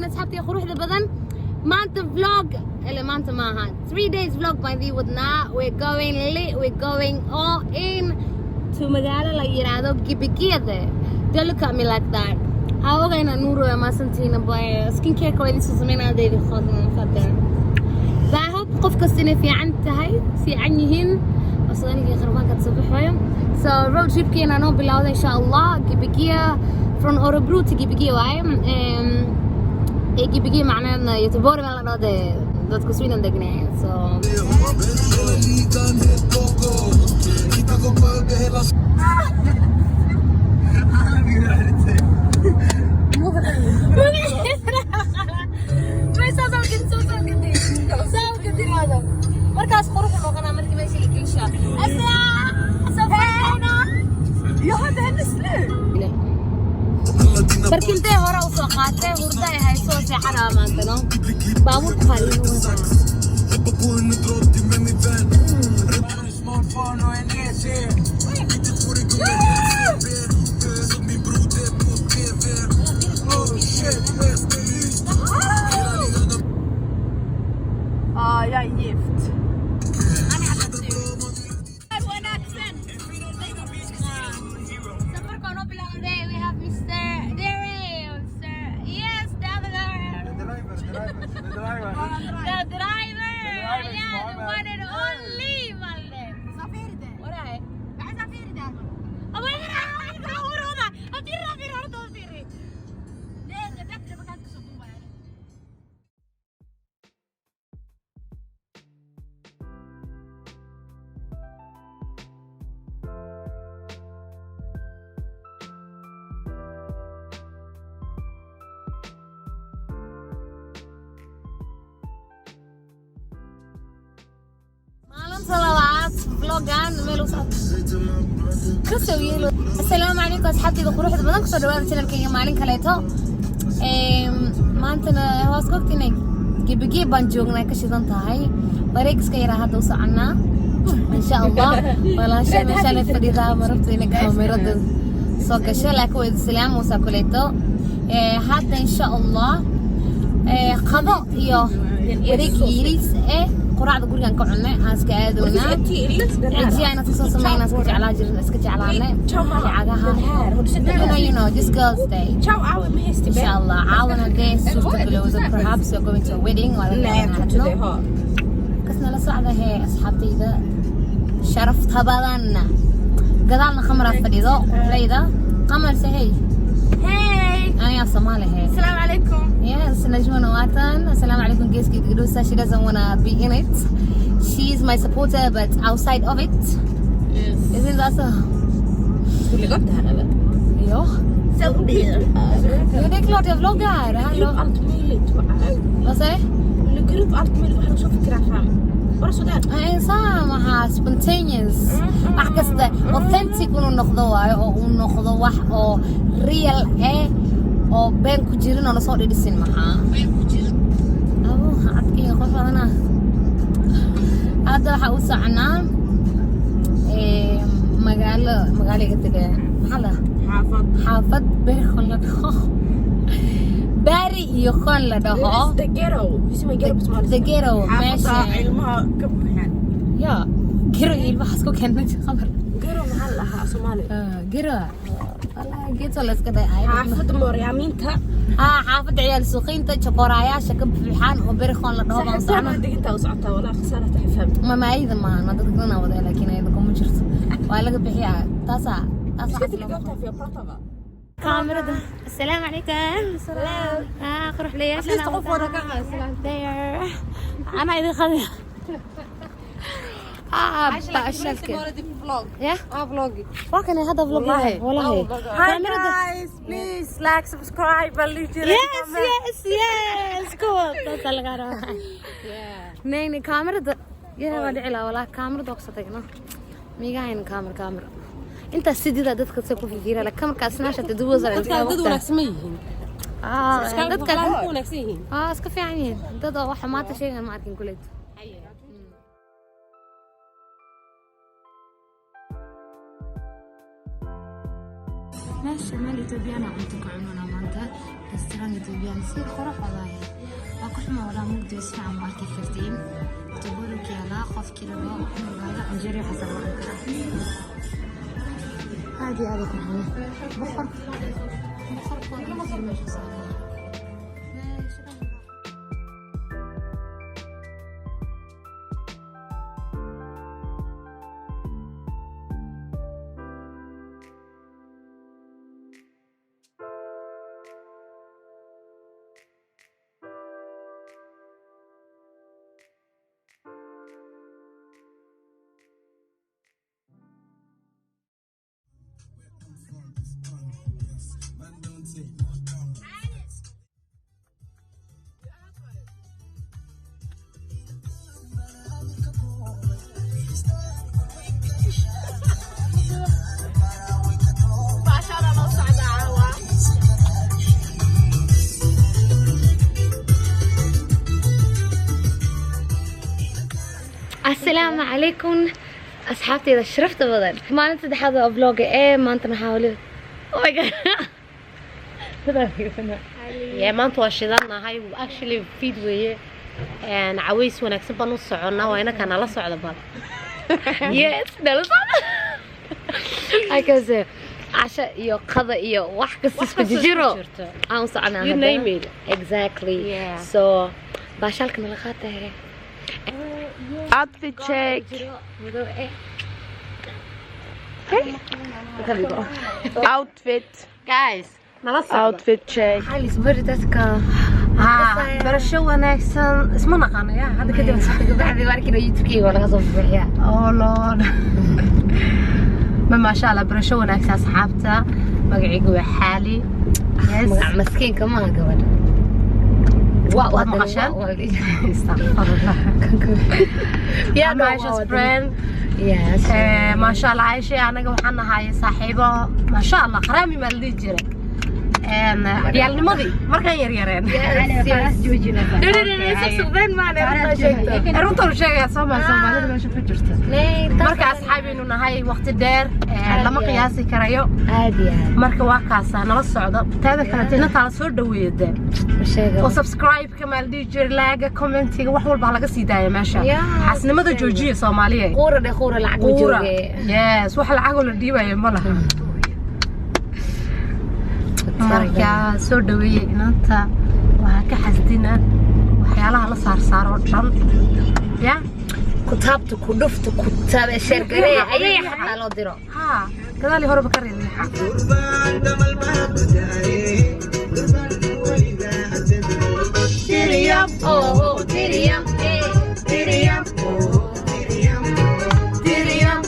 عليكم أصحابتي خروج بدن مانت vlog اللي مانت معها 3 days vlog by the ودنا we're going lit we're going all in to مقالة لا يرادو جيبكيده don't look at me like that أوغينا نورو ما سنتينا باي skin care كويس وسمينا ديدي خاطر مفضل I hope قف كستني في عنتهاي في عنيهن أصلاً خربان كتصبح ويم so road trip كينا نو بلاوده إن شاء الله جيبكيه from Örebro till Gbg وايم Gbg معناه يتبور من الأرض ضد كسوين الدقنة so مركز خروج المغنى مركز ماشي لكل شيء أسرع سوفينا يا هذا هنسلم بركنتي هورا وسوقاتي هورداي هاي سوسي حرام أنتنا بامور قليل يا يفت صلوات فلوجان ميلو صوت كسويلو السلام عليكم أصحابتي دخول واحد بدن كسر دوام تنا كي مالين كليتو ما أنتنا هواس كوكتيني جيبجي بنجونا كشيدان تاعي بريكس كيرا هذا وصعنا إن شاء الله ولا شان فريضة مربطين كاميرا سوق شلك والسلام وساكوليتو هذا إن شاء الله قضاء يو بريك يريس قراعة قريان كعنا هاسك أدونا عجي أنا تصل سمينا سكت على جرنا سكت على عنا you know just girls day إن شاء الله عاونا days شفت بلوزة perhaps you're going to a wedding ولا نحن كسنا لصعدة هي أصحابتي إذا شرفت هبادنا قدالنا خمرة فريضة فريضة قمر سهي أنا يا صمالة هي السلام عليكم Yes, Najma Nawatan. Assalamu alaikum. Guys, she doesn't wanna be in it. She's my supporter, but outside of it. Yes. Isn't that so? Skulle gått det här eller? Ja. Så blir det. Ja, det är klart jag vloggar. Lägger upp allt möjligt. Vad säger du? Lägger upp allt möjligt. Vad så fick fram. Bara så där. إنسان spontaneous. أحكست authentic ونخذوا واحد أو real oo been ku jirin oo soo dhidhisin maxaa cadkii qof badana hadda waxa uu socnaa magaaliga tagay maxaa la xaafad beerkon la dhaho baari iyo kon la dhaho the ghetto meesha ilmaha ka buuxaan ya gero ilmaha isku keenay khabar gero maxaa la ahaa Soomaali gero geeto la iska dhaay xaafad mooryaamiinta xaafad ciyaal suuqinta chokorayaasha ka buuxaan oo beerkon la dhaho baan socnaa diginta u socotaa wala khasarata xifam ما أيضا ما dadkana wada laakiin ayada kuma jirto waa laga bixiyaa taasa كاميرا السلام عليكم سلام قروح لي انا اذا خذ باشلك يا فلوجي وكان هذا فلوج والله Hi guys please like subscribe and leave your yes cool تطلع نيني كاميرا يا ودي علا ولا كاميرا دوقستينا ميغاين كاميرا انت سيديدا dadka soo ku fikiira la kamarka asnaasha taduu wasar dadka dad wanaagsan yihiin dadka wanaagsan yihiin iska fiican yihiin dad wax maanta sheegan ma arkin kuleed ماشي مالي تبيانا عندك عنونا maanta restaurant Ethiopian si qurux badan waa ku xumo wada mugdi isfaham markii firtiin tuburu kala qof kale waa anjeri xasan هذه عليكم بخر السلام عليكم أصحابتي إذا شرفت بدل ما أنت هذا فلوج إيه ما أنت نحاول أو ماي جاد يا ما أنتوا شدنا هاي actually feed وياه عويس ونكسب بنص عنا وأنا كان على صعد بال yes ده صح هاي كذا عشاء يو قضاء يو واحد قصص كجيرو أنا صعنا you name it exactly yeah. so باشالك من الخاطر outfit check outfit guys outfit check هاي الاسبوع تاسكا برشة ونكسن اسمه نقانا يا هذا كده بعد ذلك يوتيوب ولا غصب بحياة oh lord ما شاء الله برشة ونكسن أصحابته مقعي قوي حالي مسكين كمان قبل واو مغشان استغفر الله يا معاشة friend yes ما شاء الله عايشة أنا وحنا هاي صاحبة ما شاء الله خرامي ما اللي جرى يعني ماضي مركان يريرين خلاص جوجنا سبسبين معنا رنتو شيء سما لازم نشوف جرته مركا أصحابي إنه هاي وقت الدير لما قياسي كرايو عادي مركا واقعة نلا الصعدة تهذا كانت هنا على صور دوية وسبسكرايب كمان دي جر لاقة كومنتي وحول بحلقة سيداية ماشي حسنا ماذا جوجية صومالية خورة العقل جوجي يس وحل العقل الديوة يمالها marka soo dhaweeyay inanta waxa ka xasdina waxyaalaha la saaro dhan ya ku taabto ku dhufto ku taab shargaray ayay xataa loo diro ha gadaali hore ba ka reebay tiriyam oh tiriyam tiriyam tiriyam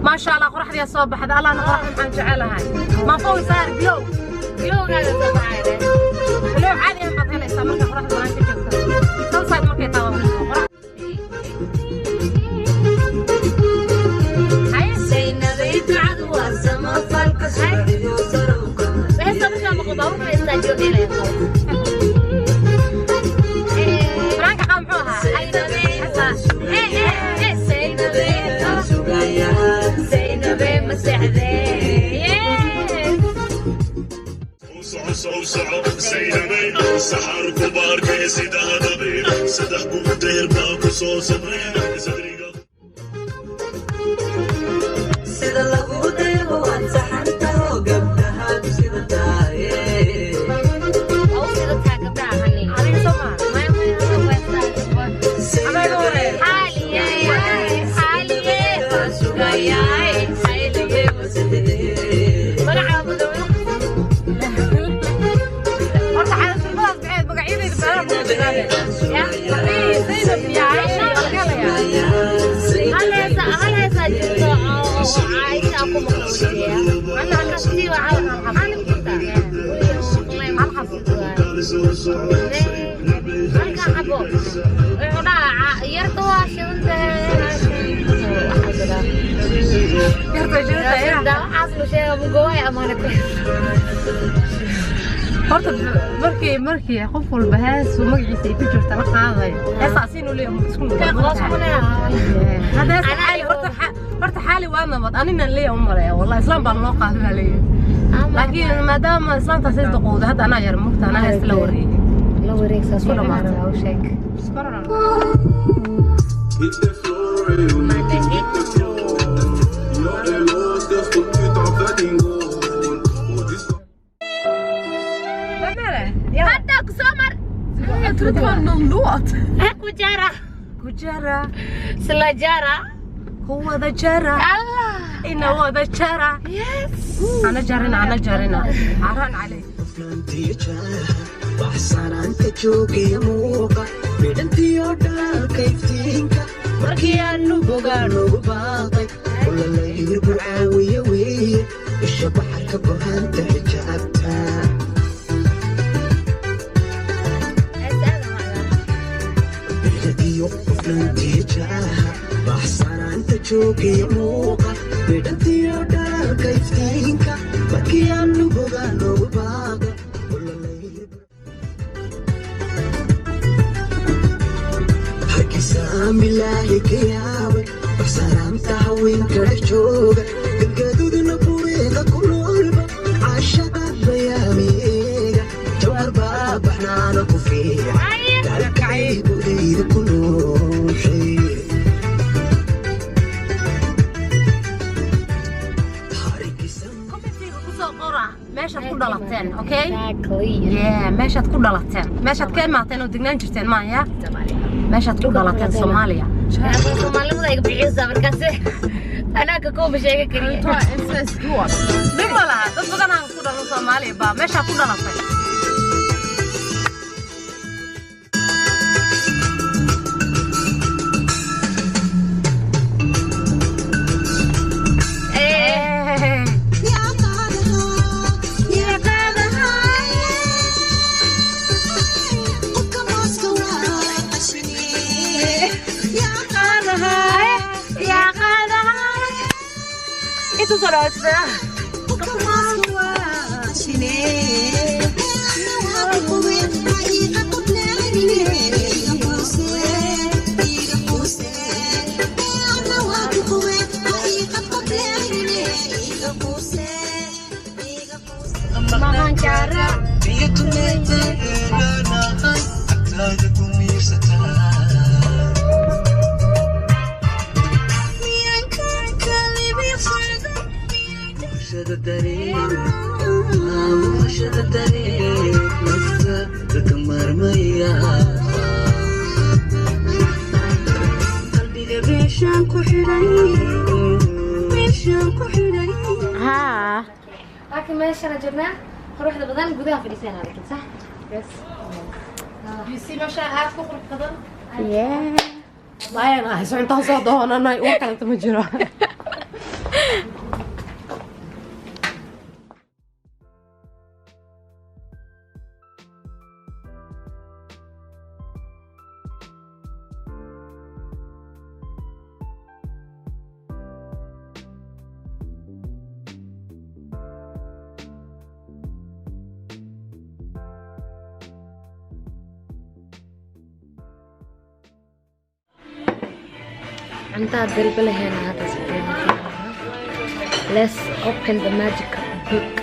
ما شاء الله قرح لي صوب حدا الله نقرح عن جعلها ما فوق صار جلو هذا صباحي جلو عادي ما طلع صار مرة قرح ما انت شفت توصل مرة تاوم هاي سينبي تعد وسما فالكس بس مش مقدور ما يستاجوا إليه فرانك قامعوها سينبي مسعدي سينبي سحر كبار كيسي دهدبي سدح كوتير باكو سو صبرين صدريقا سيدا لغو ديغو انسحنته قبلها بسيدا تايه أو سيدتها قبلها هني علي سمع ما يمكن horta markii qof walba hees magaciisa ay ku jirto la qaaday heesaasiin uu leeyahay isku hada xaali horta xaali waa nabad anina leeyahay umaleeyo wallahi islaam baan loo qaaday leeyahay laakiin maadaama islaamta sayid qowda hadda ana yar mugta ana hees la wareeg saas ku dhamaatay oo sheeg Hit the floor, hit the floor. Not the lost, just put it on fucking gold. Oh, this hadda ku soo mar tridwan mamnuuc kujara sila jara kuwada jara Allah ina wada jara yes ana jarina haran عليك baxsanaanta joogiya muuqa midhantiyo dhaalkaytiinka markii aanu bogaanogu baaqay kulalayr burcaawiye weeye isha baxarka go'aanta xijaabta midhadiyo qoflantiyo jaaha baxsanaanta joogiya muuqa midhantiyo dhaalkaytiinka markii aanu bogaanogu baaqay Saamilahi kiyaawe baxsanaanta haweenka dhex jooga galgaduudna bureeda ku noolba caashada bayaamiyeega jawhar baa baxnaana ku fiican dalkacay budayda ku nooshay meeshaad ku dhalateen okay yeah meeshaad ku dhalateen meeshaad ka imaateen oo degnaan jirteen maaya meeshaad ku dhalateen Soomaaliya Soomaalidu ay bixiysaa markaas anaka koob sheega kariyo dibala dad badan aan ku dhalan Soomaaliya ba meeshaad ku dhalatay itu saudara makan cara ها لكن ما شاء الله جبنا نروح لبضان قدام في لسانها لكن صح؟ يس يسي ما شاء هاك خروج قدم ياه لا انا هسه انت صدقنا انا وكلت مجرى أنت قلب هنا هذا Let's open the magic book.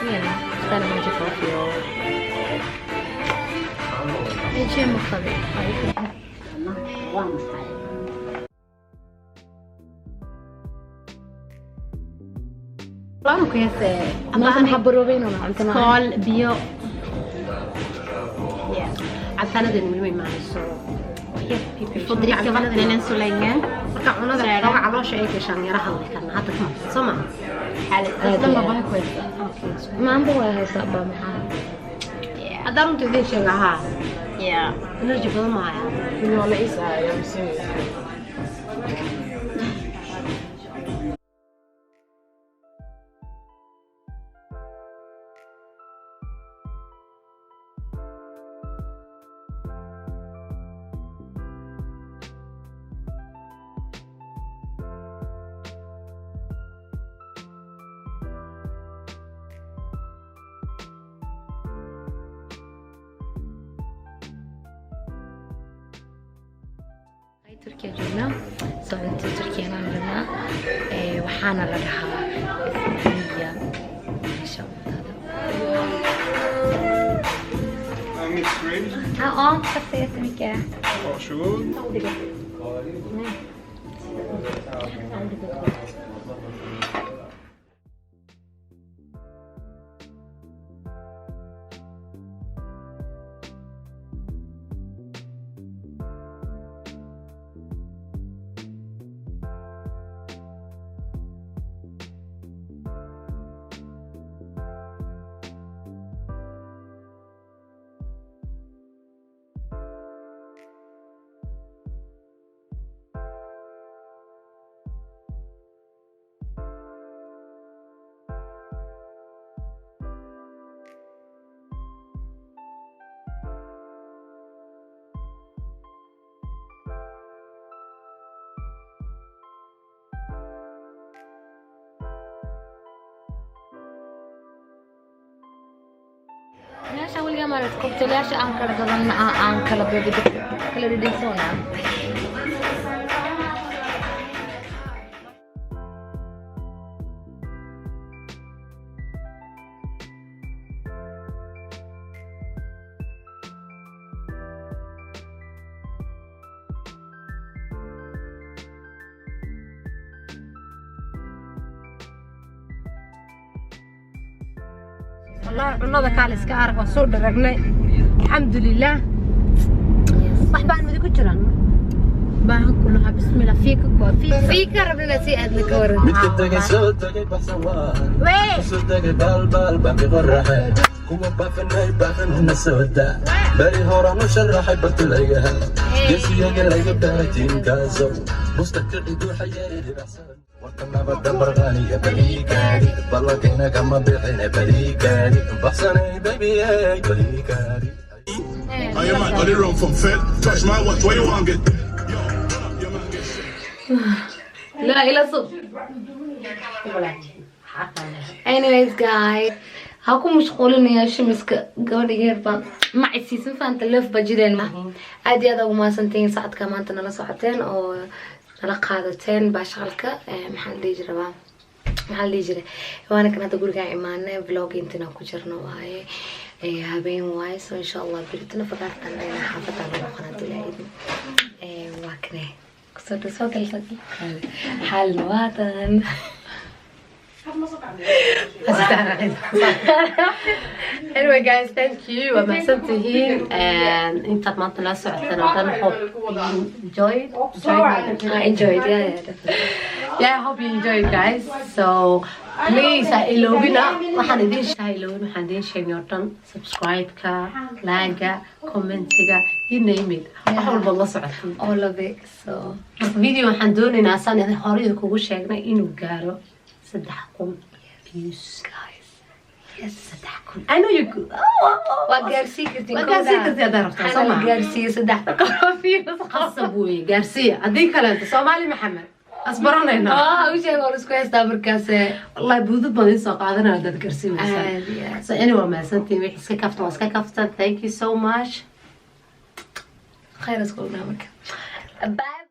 Yeah, it's kind of magic of your. It's your mukhabi. Claro que es ما نحبروا بيننا أنت ما. كول بيو عفانا دين مهمين معي سو تفضلي كمان لين سليمان marka cunada xooga caloosha ay gashaan yaraha halkan hadda kuma soma xaalad damba baa ku haysa ما عنده ولا هيسا بمحل. hadda runta idin sheega ha energy badan ma haya wala isa ayam sii تركيا جبنا سويت تركيا أنا لنا وحنا لها إثنية إن شاء الله Mixed green. tack så jättemycket. Varsågod. meesha weligaa maarad cocktailyaasha aan kala gadan aan kala dhidhigsona والله cunada kaal iska arag waa soo dharagnay alxamdulilah waxba aan midi ku jiraan baahan kulaha bismillah fiika waa fiika rabnina si aad la kawaran midka tagay soo tagay baxsan waa soo tagay balbal baqi qoraxay kuwa baafan huna soo daa bari hore nu sharaxay bartulayaha geesiyaga laga baatiin kaaso mustaqil idu xayari baxsan وكنا بدبر غالية بليكاري بالله كنا كما بيحنا بليكاري بحسني بيبي بليكاري Oh, your man got it wrong from Fed. Touch my watch, where you want to get? Yo, your man get shit. لا إلا صوت anyways guys هاكم مشغولين يا شمسك قبل يربا مع السيسن فانت لف بجدين ما عادي هذا وما سنتين ساعات كمان تنلا ساعتين أو نلا قادتين باشغلك محل يجربا محل يجري وانا كنا تقول كاع إيماننا فلوج انتنا كجرنا واي هابين واي سو إن شاء الله بريتنا فقرت أنا حافظ على قناة العيد واكنه قصة صوت الفقي حال الوطن anyway guys thank you ومحسنتهين انت ما طلع سعتنا I hope you enjoyed enjoyed yeah I hope you enjoyed guys so please ilowina waxaan idin sheegay waxaan idin sheegay oo dhan subscribe-ka like-ga comment-ga you name it wax walba la socodka all of it so video waxaan doonaynaa san idin hore kugu sheegnay inuu gaaro 3,000 views guys yes 3,000 I know you could وقارسي كرتي هذا رفض صح قارسي 3,000 views قصب وي قارسية هذيك كلام سومالي محمد أصبرنا هنا وش هو السكويس تابركاس والله بودو بدي ساق هذا هذا قارسية مثلا so anyway ما سنتي ويحس كفت واسك كفت thank you so much خير اسكول نامك باي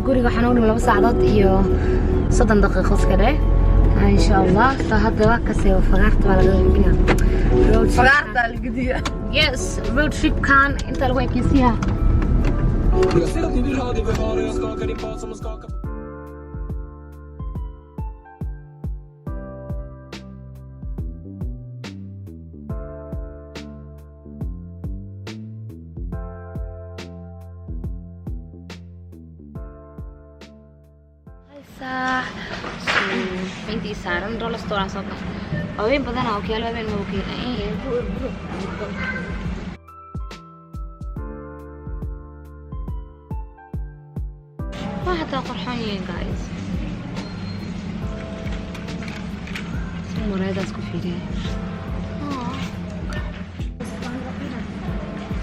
guriga waxaan u nimo 2 saacadood iyo 30 daqiiqo iskale in sha Allah hadda waa kasii fagaarta wala galbiya fagaarta algadiya yes road trip kan inta lagu eekisiya intii saaran dollar store soo qaf aween badan oo kale aween ma ogeey waa hada qurxan yihiin guys sumuraydaas ku fiiriyay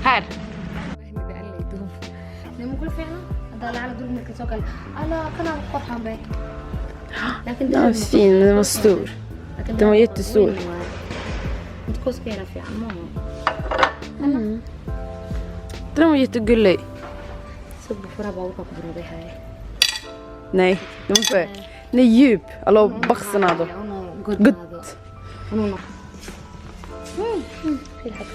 هاد نمو كل فعلا هذا على دول منك سوكل على كنا قرحان باي لكن Den var fin, den var stor. Den var jättestor. تكون صغيرة في عمو. Den var jättegullig. صب فرا بقولك برا بهاي. Nej, den var inte. Den är djup. Eller baxarna då. قد. أنا في الحق.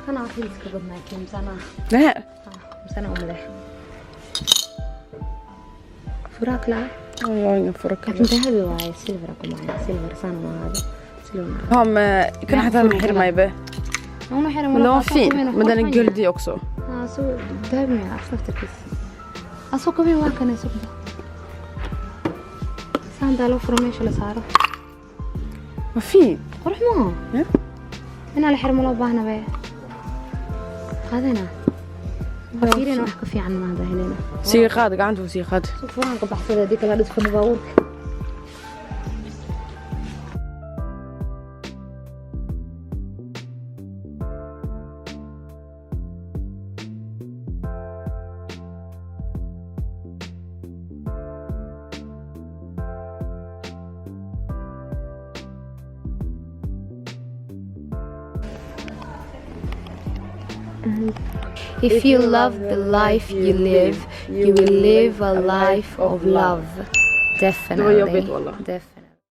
أنا أعرف لك قبل ما يكون سنة. Det här. سنة أمله. فراك لا. Jag har ingen furak. لكن ذهبي واي سيلفرك معي سيلفر صار ما هذا. سيلفر. Ja, kan jag ha den här hemma? أنا حرام. Men den var fin. Men den är guldig också. Så ذهبي معي عرفت كيف. أسوق بين واكن يسوق. سان دالو فرميش ولا صاروا. Vad fin. روح ما. هنا الحرم ولا باهنا بيه. هذا هنا. كثيرين وحكي في عن هذا هنا. Sigaret, gacanta ku sigaret. فرانك بحصل هذيك لا تدخل باورك. If you love the life you live, you will live a life of love. Definitely. Det var jobbigt, wallah.